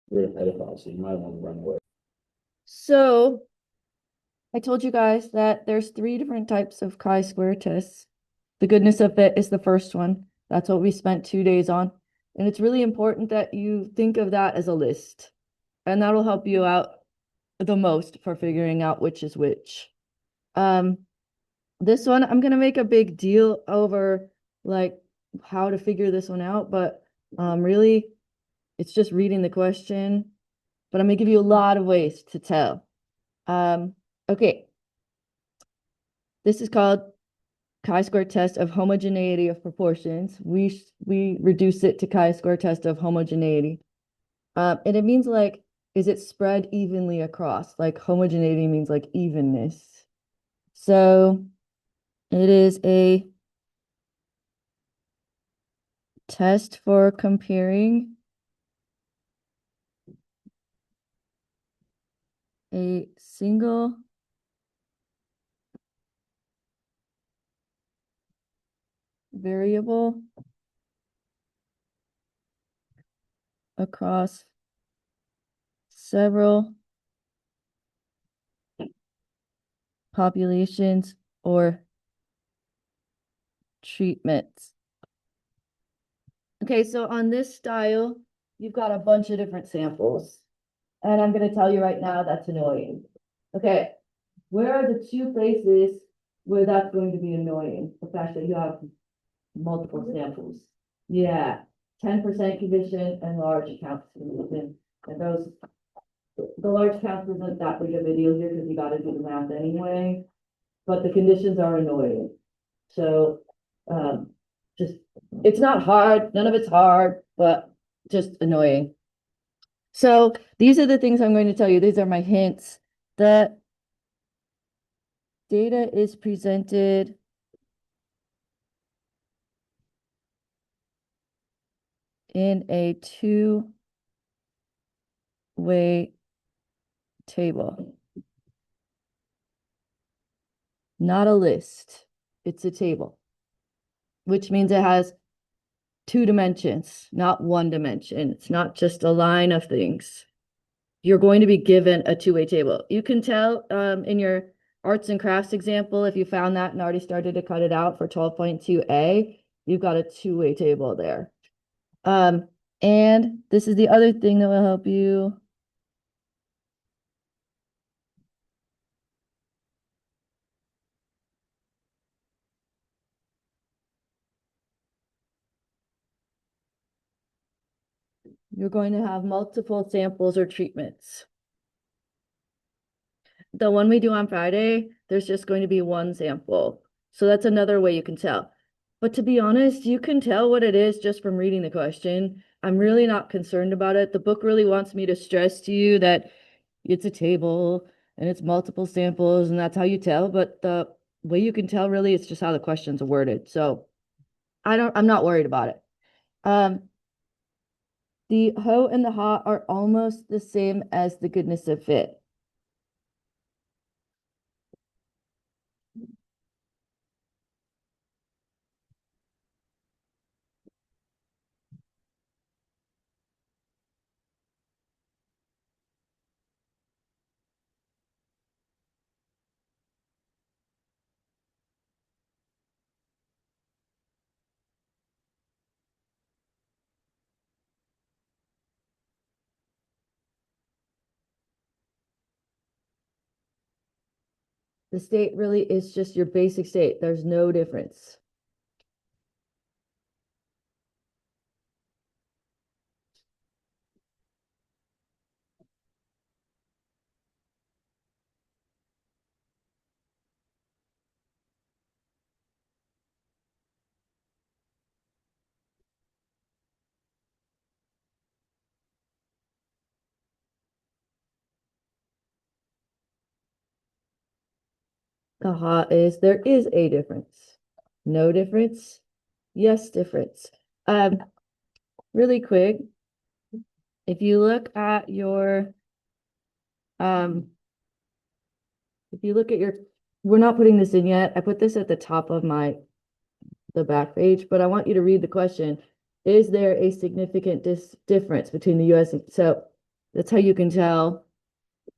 You're a pedophile, so you might want to run away. So I told you guys that there's three different types of chi-square tests. The goodness of fit is the first one. That's what we spent 2 days on. And it's really important that you think of that as a list. And that'll help you out the most for figuring out which is which. Um, this one, I'm gonna make a big deal over like how to figure this one out, but really it's just reading the question. But I'm gonna give you a lot of ways to tell. Um, okay, this is called chi-square test of homogeneity of proportions. We reduce it to chi-square test of homogeneity. And it means like, is it spread evenly across? Like homogeneity means like evenness. So it is a test for comparing a single variable across several populations or treatments. Okay, so on this style, you've got a bunch of different samples. And I'm going to tell you right now that's annoying. Okay, where are the two places where that's going to be annoying? The fact that you have multiple samples. Yeah, 10% condition and large accounts condition. And those, the large counts isn't that big of a deal here because you got to do the math anyway. But the conditions are annoying. So um, just, it's not hard. None of it's hard, but just annoying. So these are the things I'm going to tell you. These are my hints. The data is presented in a two-way table, not a list. It's a table, which means it has two dimensions, not one dimension. It's not just a line of things. You're going to be given a two-way table. You can tell in your arts and crafts example, if you found that and already started to cut it out for 12.2a, you've got a two-way table there. And this is the other thing that will help you. You're going to have multiple samples or treatments. The one we do on Friday, there's just going to be one sample. So that's another way you can tell. But to be honest, you can tell what it is just from reading the question. I'm really not concerned about it. The book really wants me to stress to you that it's a table and it's multiple samples and that's how you tell. But the way you can tell really is just how the questions are worded. So I'm not worried about it. Um, the ho and the ha are almost the same as the goodness of fit. The state really is just your basic state. There's no difference. The ha is there is a difference. No difference. Yes, difference. Um, really quick, if you look at your um, if you look at your, we're not putting this in yet. I put this at the top of the back page, but I want you to read the question. Is there a significant difference between the US and so That's how you can tell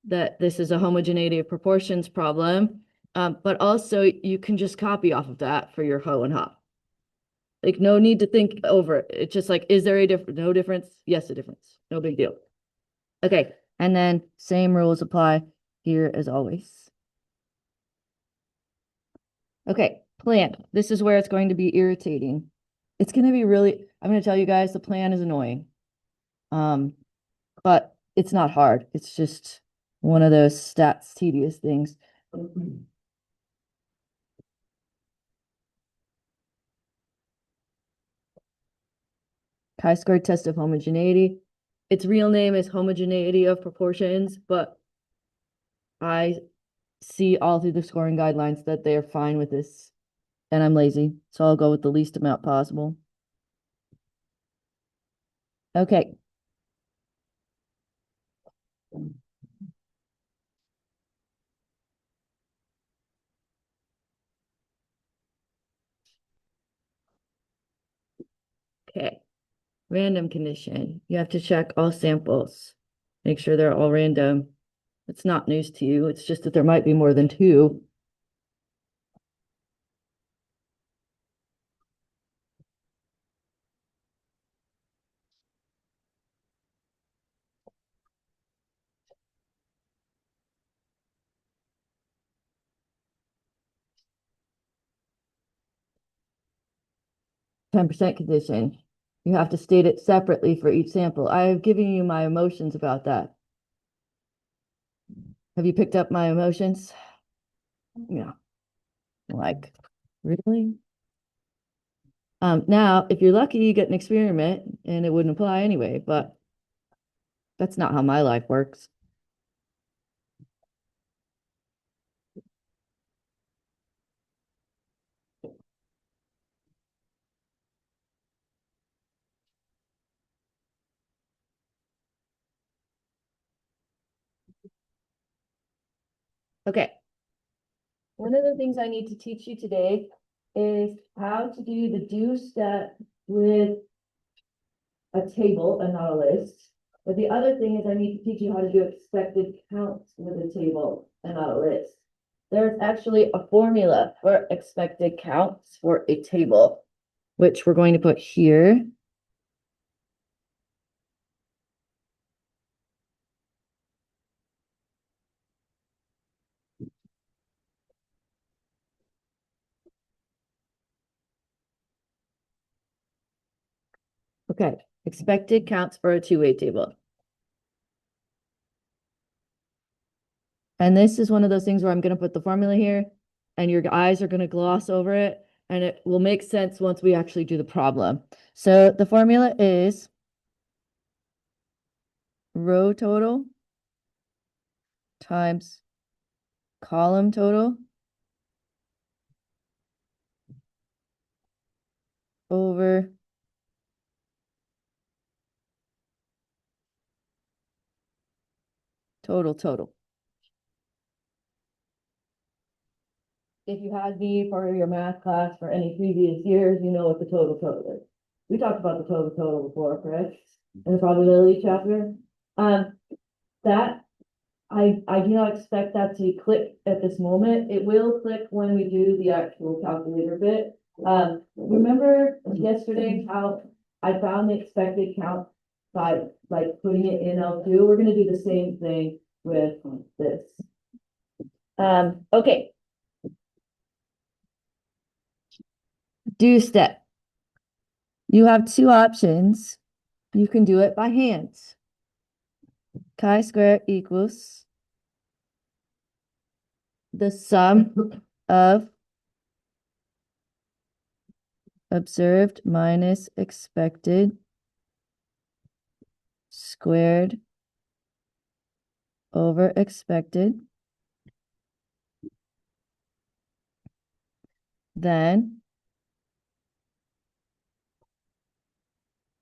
that this is a homogeneity of proportions problem. But also you can just copy off of that for your ho and ha. Like no need to think over it. It's just like, is there a difference? No difference? Yes, a difference. No big deal. Okay. And then same rules apply here as always. Okay, plan. This is where it's going to be irritating. It's going to be really, I'm going to tell you guys the plan is annoying. But it's not hard. It's just one of those stats tedious things. Chi-square test of homogeneity. Its real name is homogeneity of proportions, but I see all through the scoring guidelines that they're fine with this, and I'm lazy, so I'll go with the least amount possible. Okay. Okay. Random condition. You have to check all samples. Make sure they're all random. It's not news to you. It's just that there might be more than two. 10% condition. You have to state it separately for each sample. I have given you my emotions about that. Have you picked up my emotions? Yeah. Like, really? Now, if you're lucky, you get an experiment and it wouldn't apply anyway, but that's not how my life works. Okay. One of the things I need to teach you today is how to do the do step with a table and not a list. But the other thing is I need to teach you how to do expected counts with a table and not a list. There's actually a formula for expected counts for a table, which we're going to put here. Okay, expected counts for a two-way table. And this is one of those things where I'm going to put the formula here and your eyes are going to gloss over it and it will make sense once we actually do the problem. So the formula is row total times column total over total. If you had me for your math class for any previous years, you know what the total is. We talked about the total before, correct? In the probability chapter. That I do not expect that to click at this moment. It will click when we do the actual calculator bit. Remember yesterday how I found the expected count by like putting it in L2? We're gonna do the same thing with this. Okay. Do step. You have two options. You can do it by hand. Chi-square equals the sum of observed minus expected squared over expected. Then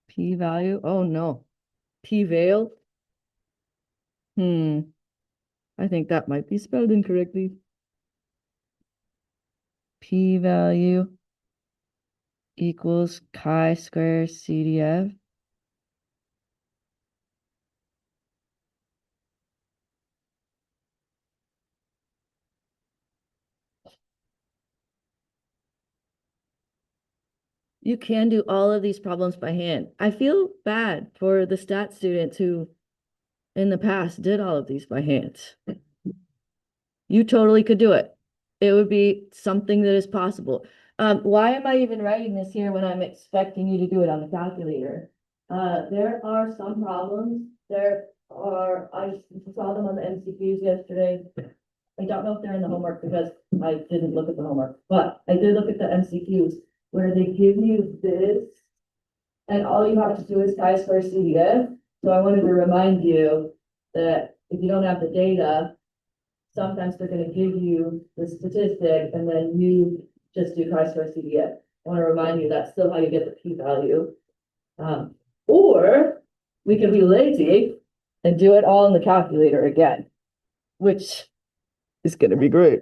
p-value. Oh no. P-veil. I think that might be spelled incorrectly. P-value equals chi-square CDF you can do all of these problems by hand. I feel bad for the stat students who in the past did all of these by hand. You totally could do it. It would be something that is possible. Why am I even writing this here when I'm expecting you to do it on the calculator? There are some problems. I saw them on the MCQs yesterday. I don't know if they're in the homework because I didn't look at the homework, but I did look at the MCQs where they give you this and all you have to do is chi-square CDF. So I wanted to remind you that if you don't have the data, sometimes they're gonna give you the statistic and then you just do chi-square CDF. I wanna remind you that's still how you get the p-value. Or we can be lazy and do it all in the calculator again, which is gonna be great.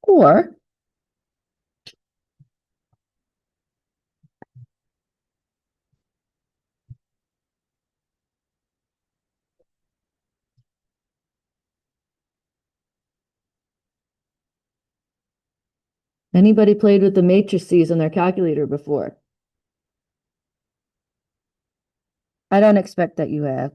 Or anybody played with the matrices on their calculator before? I don't expect that you have.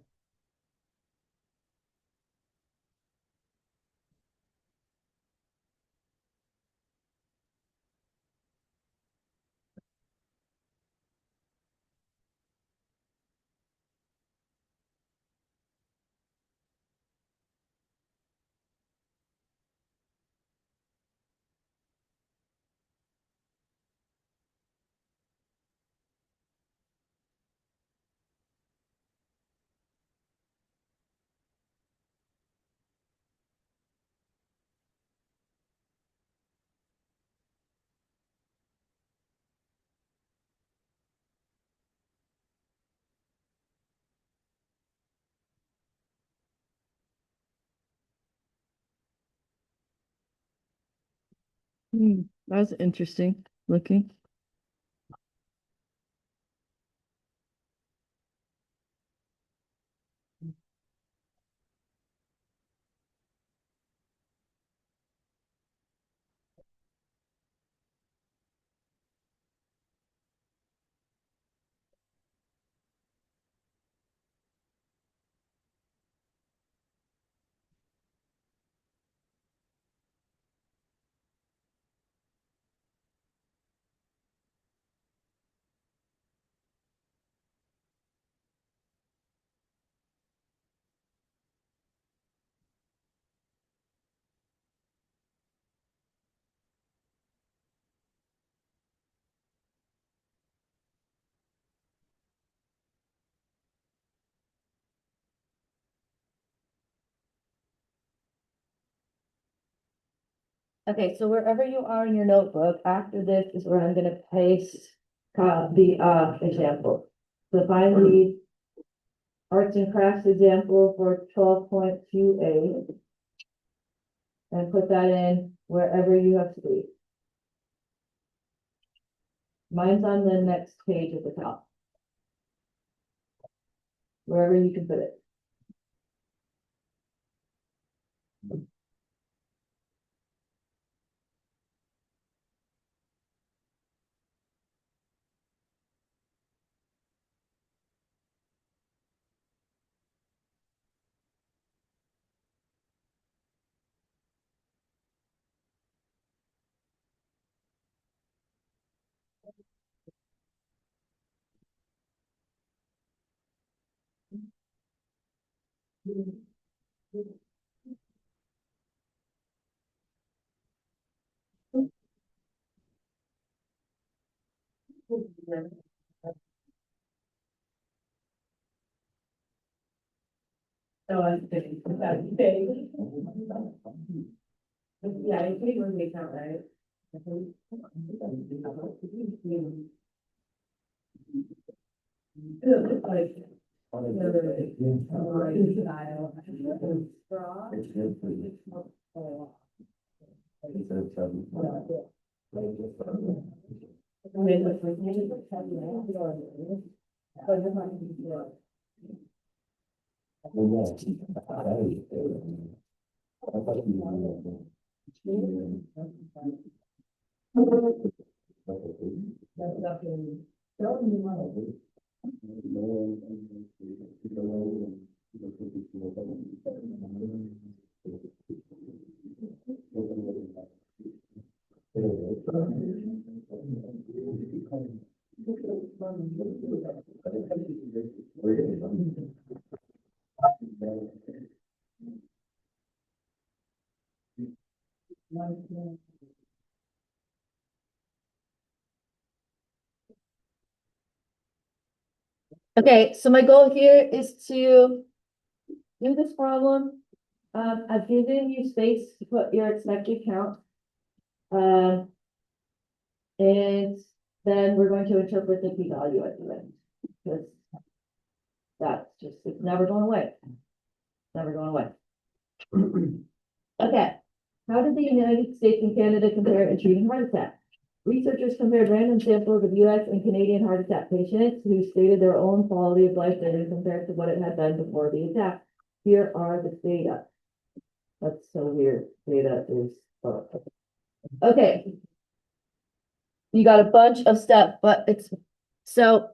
That's interesting looking. Okay, so wherever you are in your notebook, after this is where I'm gonna paste the example. So if I read arts and crafts example for 12.2a and put that in wherever you have to be. Mine's on the next page at the top. Wherever you can put it. So I'm thinking that big. Yeah, I think we're making out right. Like. Okay, so my goal here is to do this problem. I've given you space to put your expected count. Um, and then we're going to interpret the p-value at the end. Because that's just, it's never going away. Never going away. Okay. How did the United States and Canada compare in treating heart attack? Researchers compared random samples of US and Canadian heart attack patients who stated their own quality of life data compared to what it had been before the attack. Here are the data. That's so weird. Data is, oh, okay. You got a bunch of stuff, but it's, so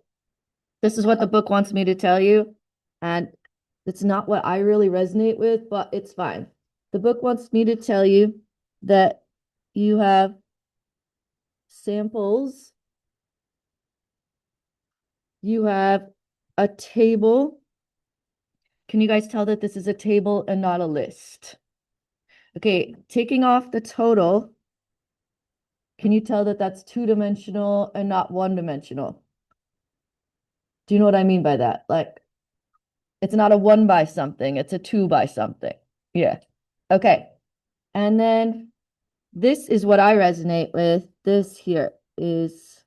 this is what the book wants me to tell you. And it's not what I really resonate with, but it's fine. The book wants me to tell you that you have samples, you have a table. Can you guys tell that this is a table and not a list? Okay, taking off the total, can you tell that that's two-dimensional and not one-dimensional? Do you know what I mean by that? Like, it's not a one by something, it's a two by something. Yeah. Okay. And then this is what I resonate with. This here is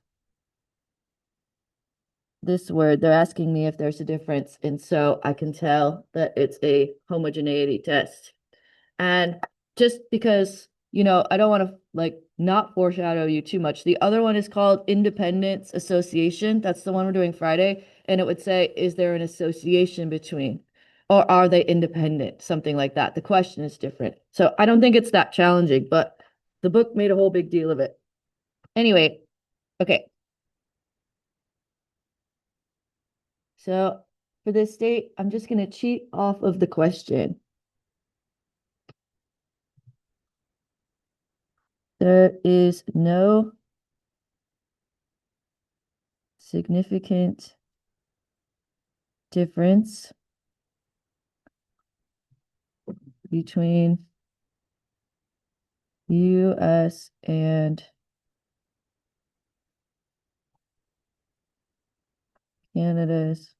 this word. They're asking me if there's a difference. And so I can tell that it's a homogeneity test. And just because, I don't want to like not foreshadow you too much. The other one is called Independence Association. That's the one we're doing Friday. And it would say, is there an association between, or are they independent? Something like that. The question is different. So I don't think it's that challenging, but the book made a whole big deal of it. Anyway, okay. So for this state, I'm just going to cheat off of the question. There is no significant difference between US and Canada's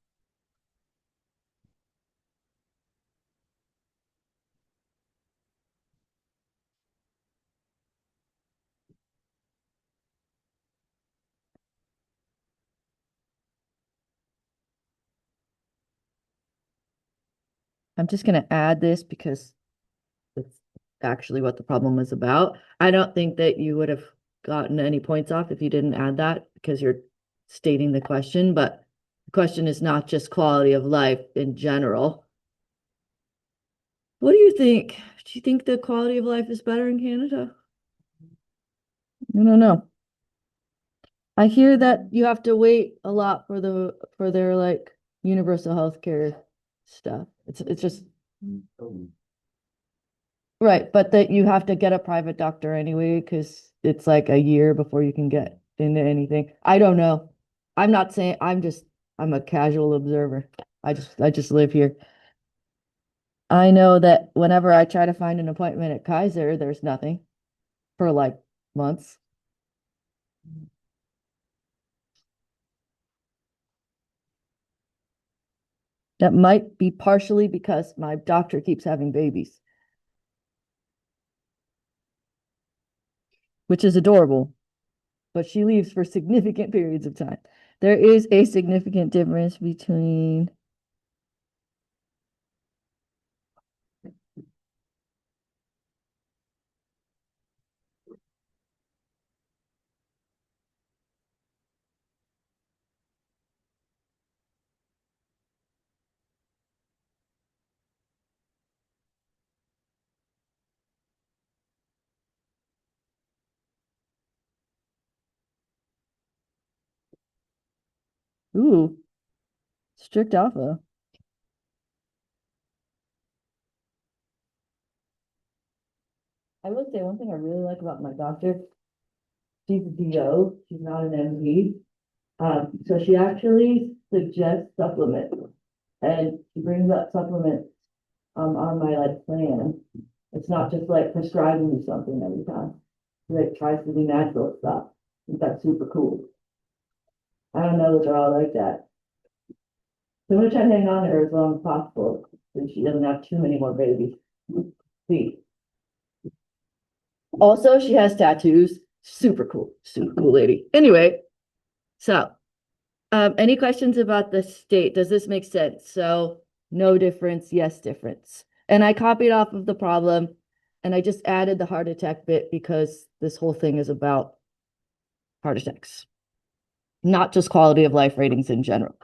I'm just going to add this because it's actually what the problem is about. I don't think that you would have gotten any points off if you didn't add that because you're stating the question, but the question is not just quality of life in general. What do you think? Do you think the quality of life is better in Canada? I don't know. I hear that you have to wait a lot for their like universal health care stuff. It's just right, but that you have to get a private doctor anyway, because it's like a year before you can get into anything. I don't know. I'm not saying I'm a casual observer. I just live here. I know that whenever I try to find an appointment at Kaiser, there's nothing for like months. That might be partially because my doctor keeps having babies, which is adorable, but she leaves for significant periods of time. There is a significant difference between Ooh, strict alpha. I will say one thing I really like about my doctor, she's a DO, she's not an MD. So she actually suggests supplements and she brings up supplements on my like plan. It's not just like prescribing me something every time. She like tries to do natural stuff. I think that's super cool. I don't know that they're all like that. So I'm gonna try to hang on to her as long as possible so she doesn't have too many more babies. See. Also, she has tattoos. Super cool lady. Anyway, so any questions about the state? Does this make sense? So no difference, yes difference. And I copied off of the problem and I just added the heart attack bit because this whole thing is about heart attacks, not just quality of life ratings in general.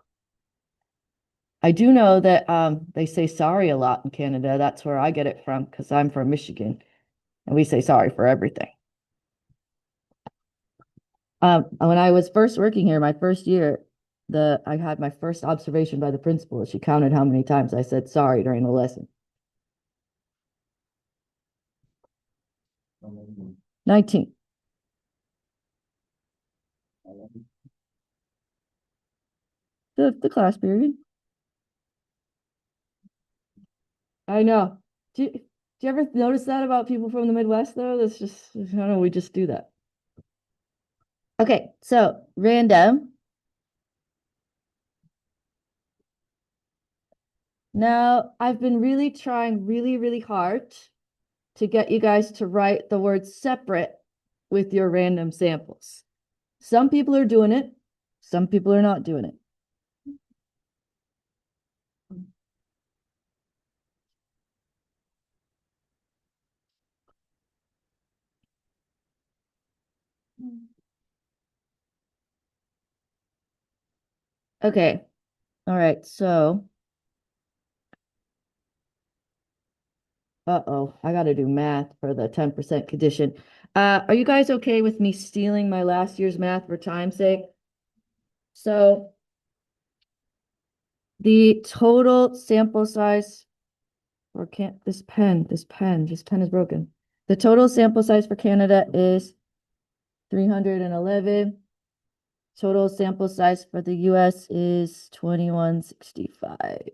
I do know that they say sorry a lot in Canada. That's where I get it from because I'm from Michigan and we say sorry for everything. When I was first working here, my first year, I had my first observation by the principal. She counted how many times I said sorry during the lesson. 19. The class period. I know. Do you ever notice that about people from the Midwest though? That's just, I don't know, we just do that. Okay, so random. Now, I've been really trying really hard to get you guys to write the word separate with your random samples. Some people are doing it, some people are not doing it. Okay, all right, so, uh-oh, I gotta do math for the 10% condition. Are you guys okay with me stealing my last year's math for time's sake? So the total sample size, or can't, this pen is broken. The total sample size for Canada is 311. Total sample size for the US is 2165.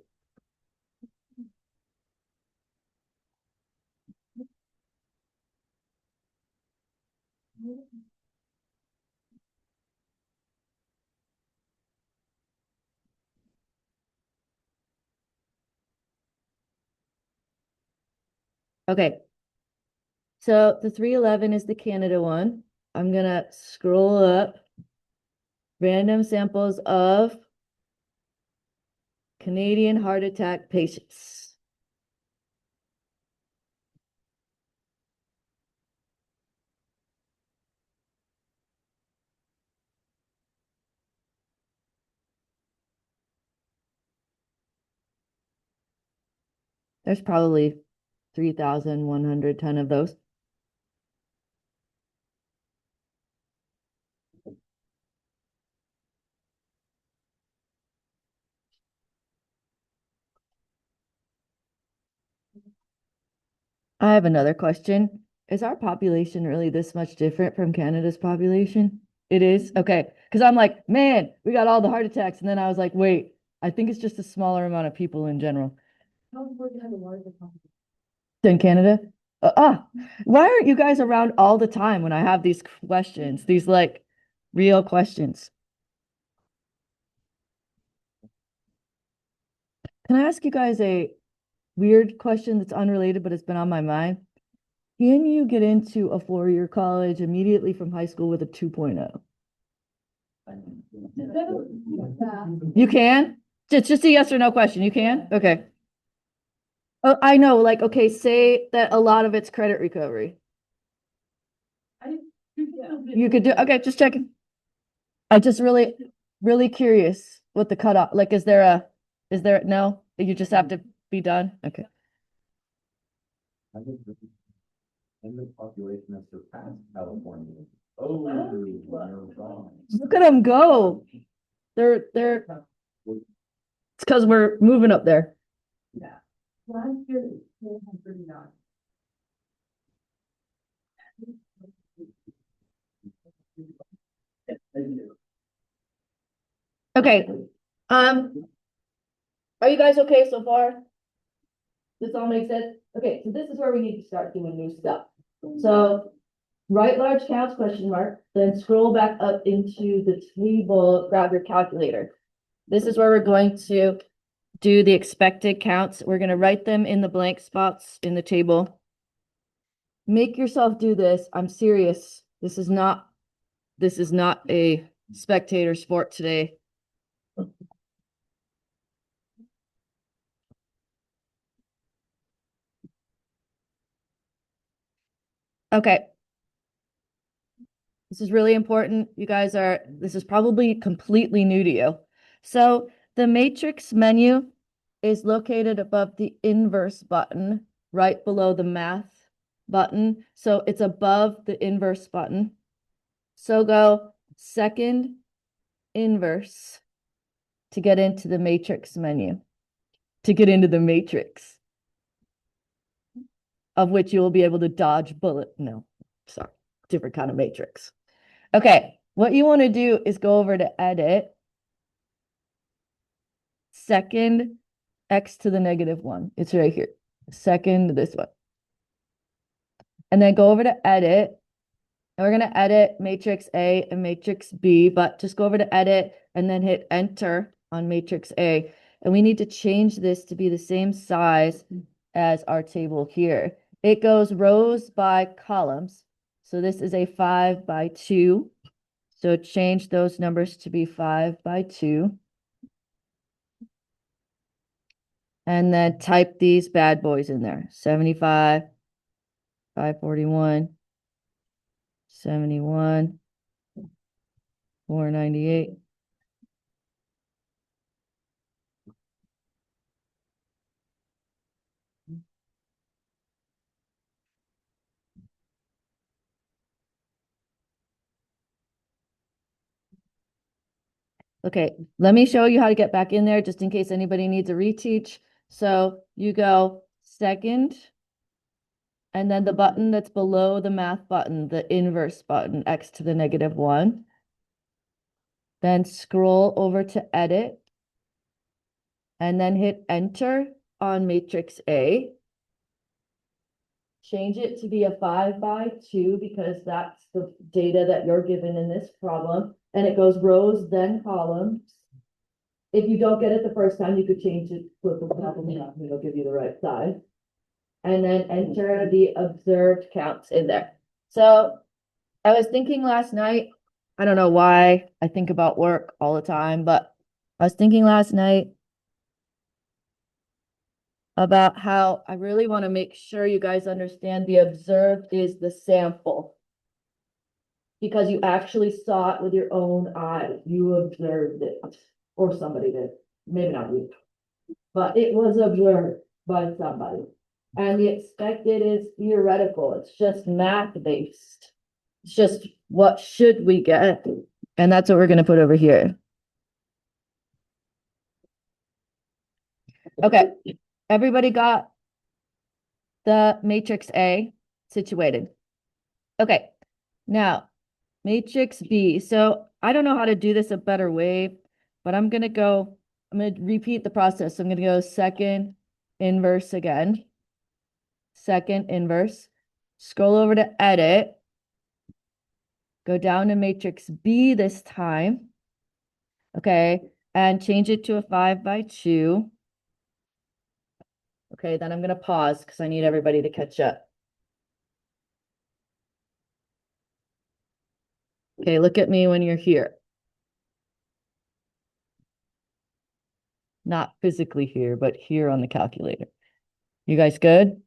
Okay, so the 311 is the Canada one. I'm gonna scroll up random samples of Canadian heart attack patients. There's probably 3,110 of those. I have another question. Is our population really this much different from Canada's population? It is? Okay. Because I'm like, man, we got all the heart attacks. And then I was like, wait, I think it's just a smaller amount of people in general. Than Canada? Why aren't you guys around all the time when I have these questions, these like real questions? Can I ask you guys a weird question that's unrelated, but it's been on my mind? Can you get into a four-year college immediately from high school with a 2.0? You can? It's just a yes or no question. You can? Okay. Oh, I know. Like, okay, say that a lot of it's credit recovery. You could do, okay, just checking. I just really curious what the cutoff, like, no? You just have to be done? Okay. And the population has surpassed California. Oh, you're wrong. Look at them go. It's because we're moving up there. Yeah. Okay, are you guys okay so far? This all makes sense? Okay, so this is where we need to start doing new stuff. So write large counts question mark, then scroll back up into the table, grab your calculator. This is where we're going to do the expected counts. We're going to write them in the blank spots in the table. Make yourself do this. I'm serious. This is not a spectator sport today. Okay. This is really important. This is probably completely new to you. So the matrix menu is located above the inverse button, right below the math button. So it's above the inverse button. So go second inverse to get into the matrix menu, to get into the matrix, of which you will be able to dodge bullet. No, sorry, different kind of matrix. Okay, what you want to do is go over to edit, second x to the negative 1. It's right here. Second, this one. And then go over to edit. And we're going to edit matrix A and matrix B, but just go over to edit and then hit enter on matrix A. And we need to change this to be the same size as our table here. It goes rows by columns. So this is a 5 by 2. So change those numbers to be 5 by 2. And then type these bad boys in there. 75, 541, 71, 498. Okay, let me show you how to get back in there just in case anybody needs a reteach. So you go second, and then the button that's below the math button, the inverse button, x to the negative 1. Then scroll over to edit, and then hit enter on matrix A. Change it to be a 5 by 2 because that's the data that you're given in this problem. And it goes rows, then columns. If you don't get it the first time, you could change it, flip the problem up, and it'll give you the right size. And then enter the observed counts in there. So I was thinking last night, I don't know why I think about work all the time, but I was thinking last night about how I really want to make sure you guys understand the observed is the sample. Because you actually saw it with your own eyes. You observed it, or somebody did. Maybe not you, but it was observed by somebody. And the expected is theoretical. It's just math based. It's just what should we get? And that's what we're going to put over here. Okay, everybody got the matrix A situated. Okay, now matrix B. So I don't know how to do this a better way, but I'm going to repeat the process. I'm going to go second inverse again. Second inverse. Scroll over to edit. Go down to matrix B this time. Okay, and change it to a 5 by 2. Okay, then I'm going to pause because I need everybody to catch up. Okay, look at me when you're here. Not physically here, but here on the calculator. You guys good?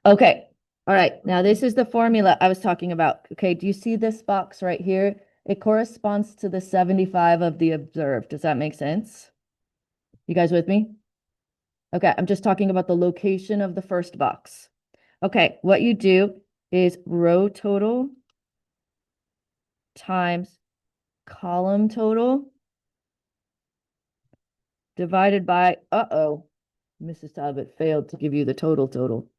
Okay. All right. Now this is the formula I was talking about. Okay. Do you see this box right here? It corresponds to the 75 of the observed. Does that make sense? You guys with me? Okay. I'm just talking about the location of the first box. Okay. What you do is row total times column total divided by, Mrs. Talbot failed to give you the total.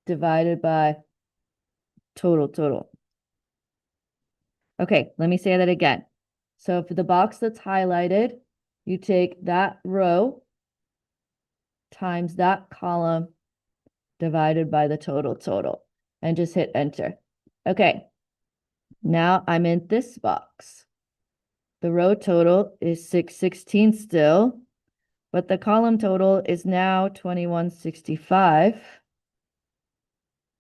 Divided by total. Okay, let me say that again. So for the box that's highlighted, you take that row times that column divided by the total and just hit enter. Okay, now I'm in this box. The row total is 616 still, but the column total is now 2165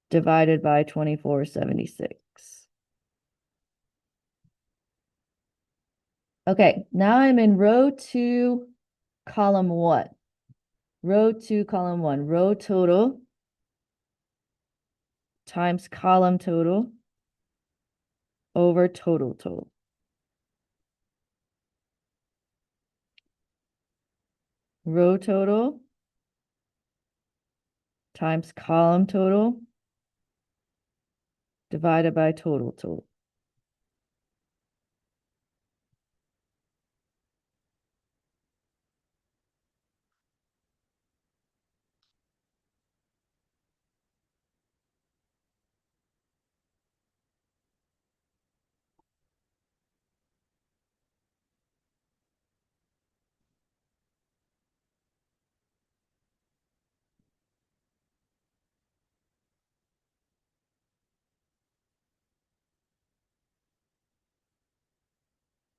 divided by 2476. Okay, now I'm in row 2, column 1. Row 2, column 1. Row total times column total over total. Row total times column total divided by total.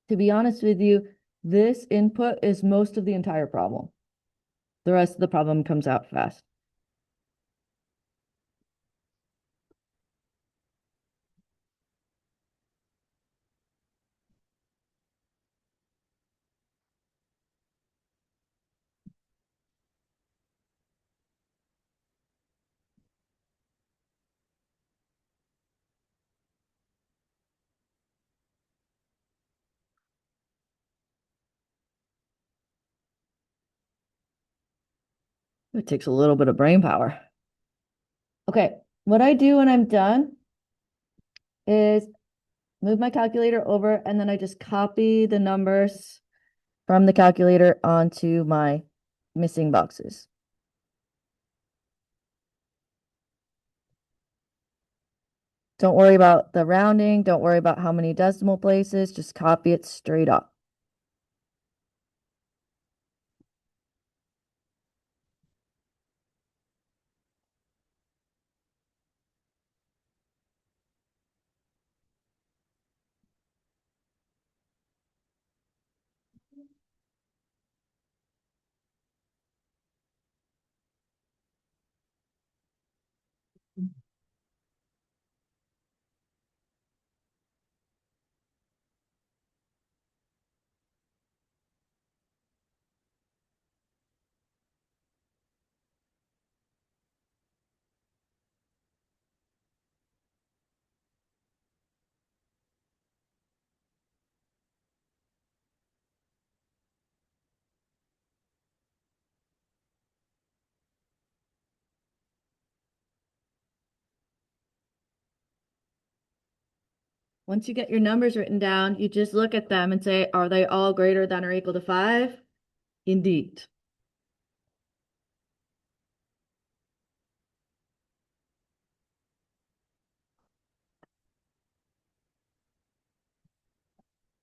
To be honest with you, this input is most of the entire problem. The rest of the problem comes out fast. It takes a little bit of brain power. Okay, what I do when I'm done is move my calculator over and then I just copy the numbers from the calculator onto my missing boxes. Don't worry about the rounding. Don't worry about how many decimal places. Just copy it straight up. Once you get your numbers written down, you just look at them and say, are they all greater than or equal to 5? Indeed.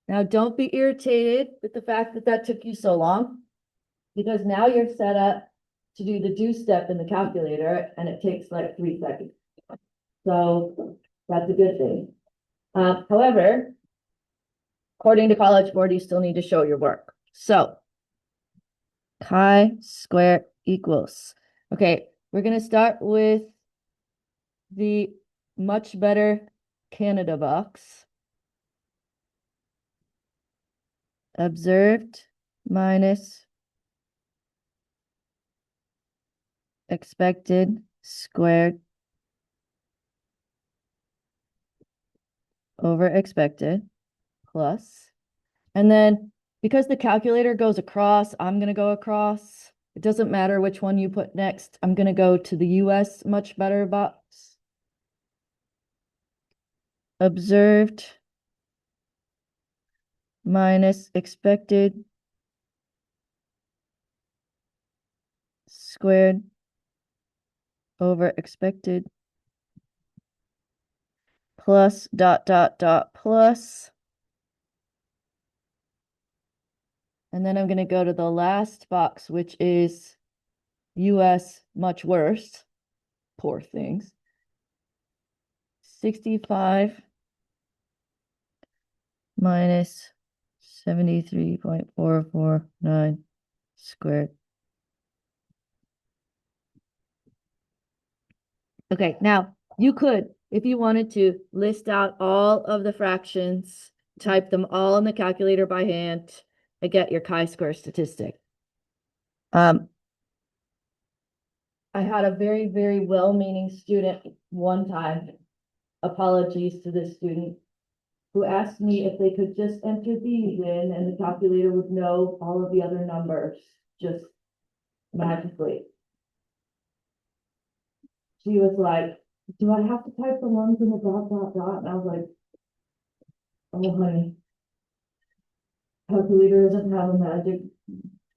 Now, don't be irritated with the fact that that took you so long, because now you're set up to do the do step in the calculator, and it takes like 3 seconds. So that's a good thing. However, according to College Board, you still need to show your work. So chi-square equals. Okay, we're going to start with the much better Canada box. Observed minus expected squared over expected plus. And then because the calculator goes across, I'm going to go across. It doesn't matter which one you put next. I'm going to go to the US much better box. Observed minus expected squared over expected plus dot dot dot plus. And then I'm going to go to the last box, which is US much worse. Poor things. 65 minus 73.449 squared. Okay, now you could, if you wanted to, list out all of the fractions, type them all in the calculator by hand, and get your chi-square statistic. I had a very, very well-meaning student one time, apologies to this student, who asked me if they could just enter these in and the calculator would know all of the other numbers, just magically. She was like, do I have to type the ones in the dot, dot, dot? And I was like, oh, honey, calculator doesn't have a magic,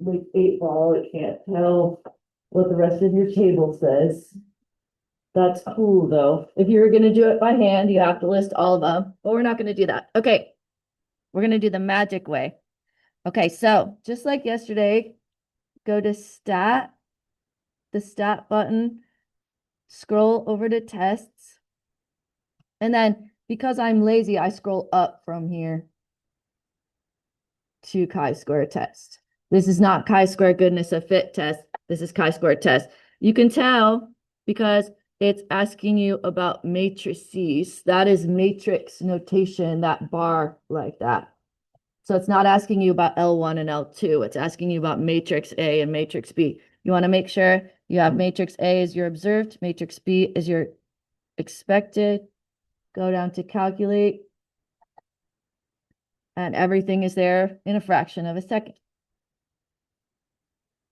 like, 8 ball. It can't tell what the rest of your table says. That's cool, though. If you're gonna do it by hand, you have to list all of them, but we're not gonna do that. Okay, we're gonna do the magic way. Okay, so just like yesterday, go to stat, the stat button, scroll over to tests, and then because I'm lazy, I scroll up from here to chi-square test. This is not chi-square goodness of fit test. This is chi-square test. You can tell because it's asking you about matrices. That is matrix notation, that bar like that. So it's not asking you about L1 and L2. It's asking you about matrix A and matrix B. You want to make sure you have matrix A as your observed, matrix B as your expected. Go down to calculate. And everything is there in a fraction of a second.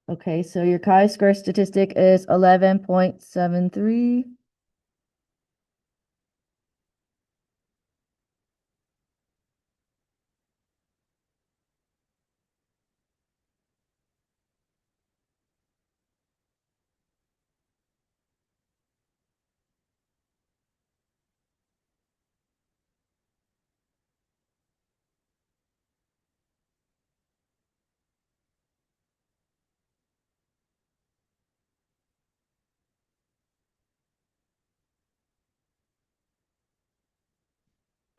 Okay, so your chi-square statistic is 11.73.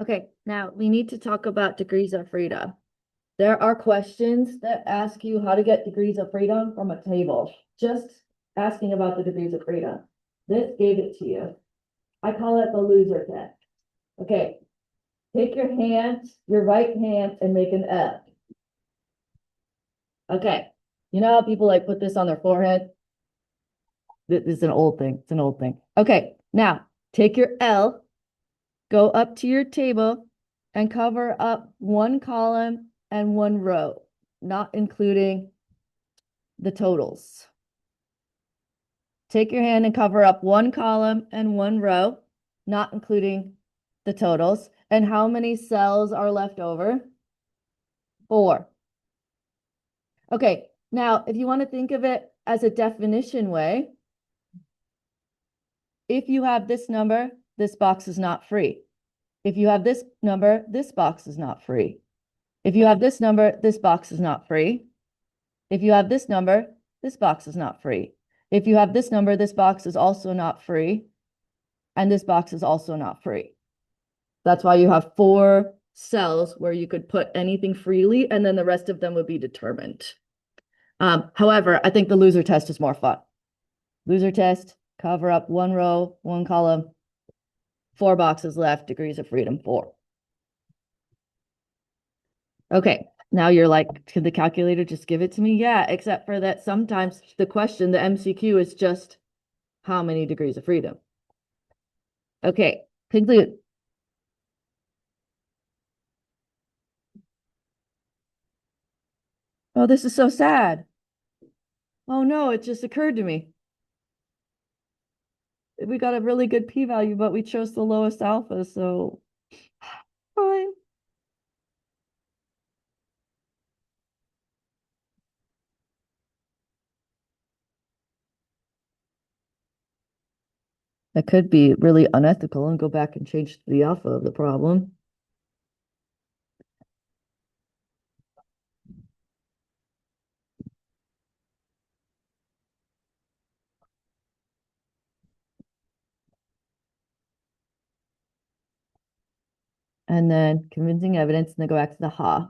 Okay, now we need to talk about degrees of freedom. There are questions that ask you how to get degrees of freedom from a table. Just asking about the degrees of freedom. This gave it to you. I call it the loser test. Okay, take your hand, your right hand, and make an F. Okay, you know how people like put this on their forehead? This is an old thing. It's an old thing. Okay, now take your L, go up to your table, and cover up one column and one row, not including the totals. Take your hand and cover up one column and one row, not including the totals. And how many cells are left over? 4. Okay, now if you want to think of it as a definition way, if you have this number, this box is not free. If you have this number, this box is not free. If you have this number, this box is not free. If you have this number, this box is not free. If you have this number, this box is also not free. And this box is also not free. That's why you have 4 cells where you could put anything freely, and then the rest of them would be determined. However, I think the loser test is more fun. Loser test, cover up one row, one column, 4 boxes left, degrees of freedom 4. Okay, now you're like, could the calculator just give it to me? Yeah, except for that sometimes the question, the MCQ, is just how many degrees of freedom. Okay, conclude. Oh, this is so sad. Oh no, it just occurred to me. We got a really good p-value, but we chose the lowest alpha, so fine. That could be really unethical and go back and change the alpha of the problem. And then convincing evidence, and then go back to the ha.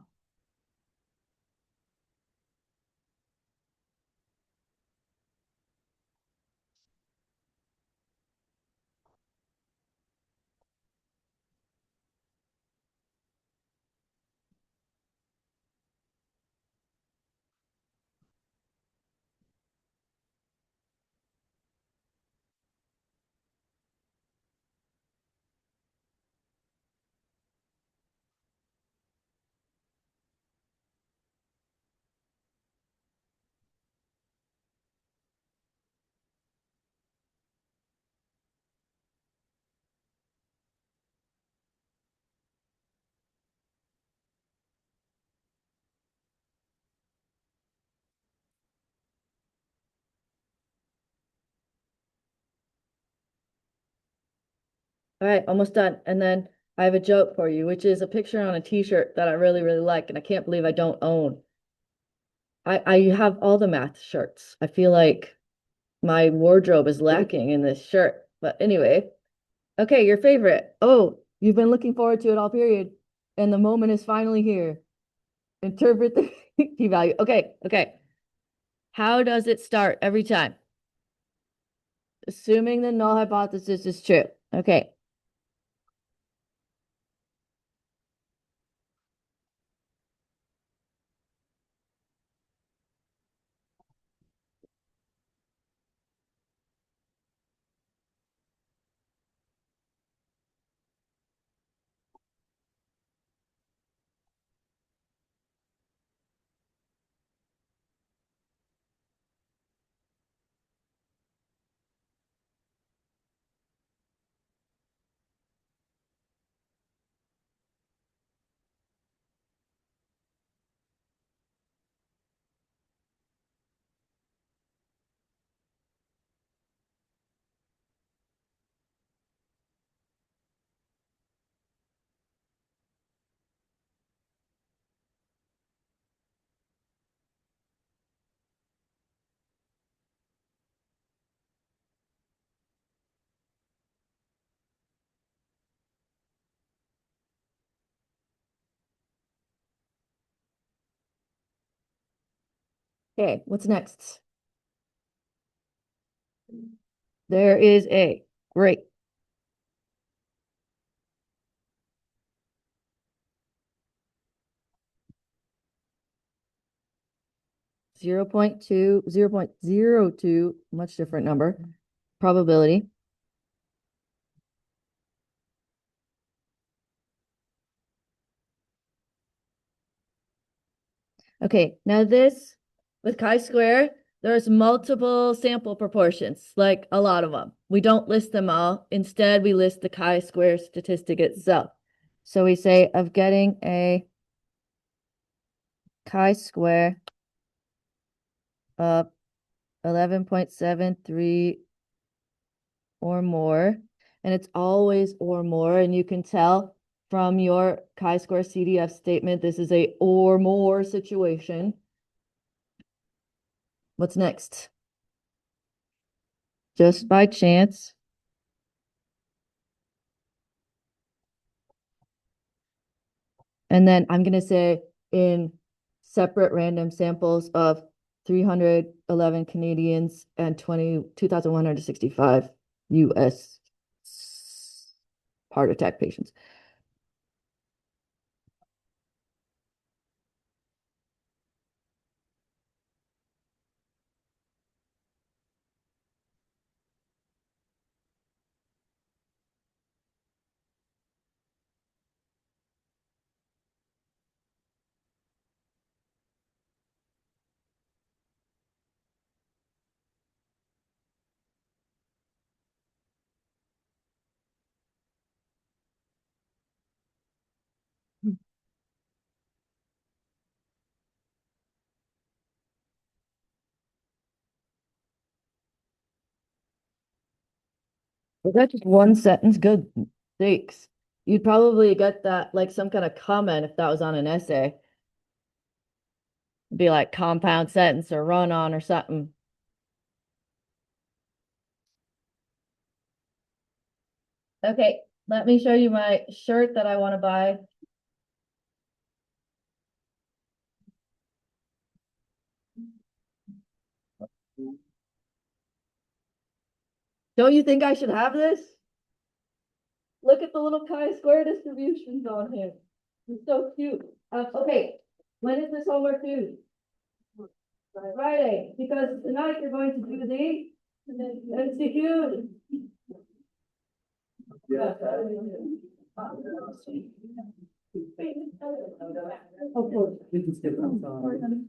All right, almost done. And then I have a joke for you, which is a picture on a t-shirt that I really, really like, and I can't believe I don't own. I have all the math shirts. I feel like my wardrobe is lacking in this shirt. But anyway, okay, your favorite. Oh, you've been looking forward to it all period, and the moment is finally here. Interpret the p-value. Okay, okay. How does it start every time? Assuming the null hypothesis is true. Okay. Okay, what's next? There is a great 0.2, 0.02, much different number, probability. Okay, now this with chi-square, there's multiple sample proportions, like a lot of them. We don't list them all. Instead, we list the chi-square statistic itself. So we say of getting a chi-square of 11.73 or more, and it's always or more, and you can tell from your chi-square CDF statement, this is a or more situation. What's next? Just by chance. And then I'm going to say in separate random samples of 311 Canadians and 2,165 US heart attack patients. Was that just one sentence? Good sakes. You'd probably get that like some kind of comment if that was on an essay. Be like compound sentence or run on or something. Okay, let me show you my shirt that I want to buy. Don't you think I should have this? Look at the little chi-square distributions on here. It's so cute. Okay, when is this homework due? Friday, because tonight you're going to do the MCQ. Yeah. Of course. We can skip that.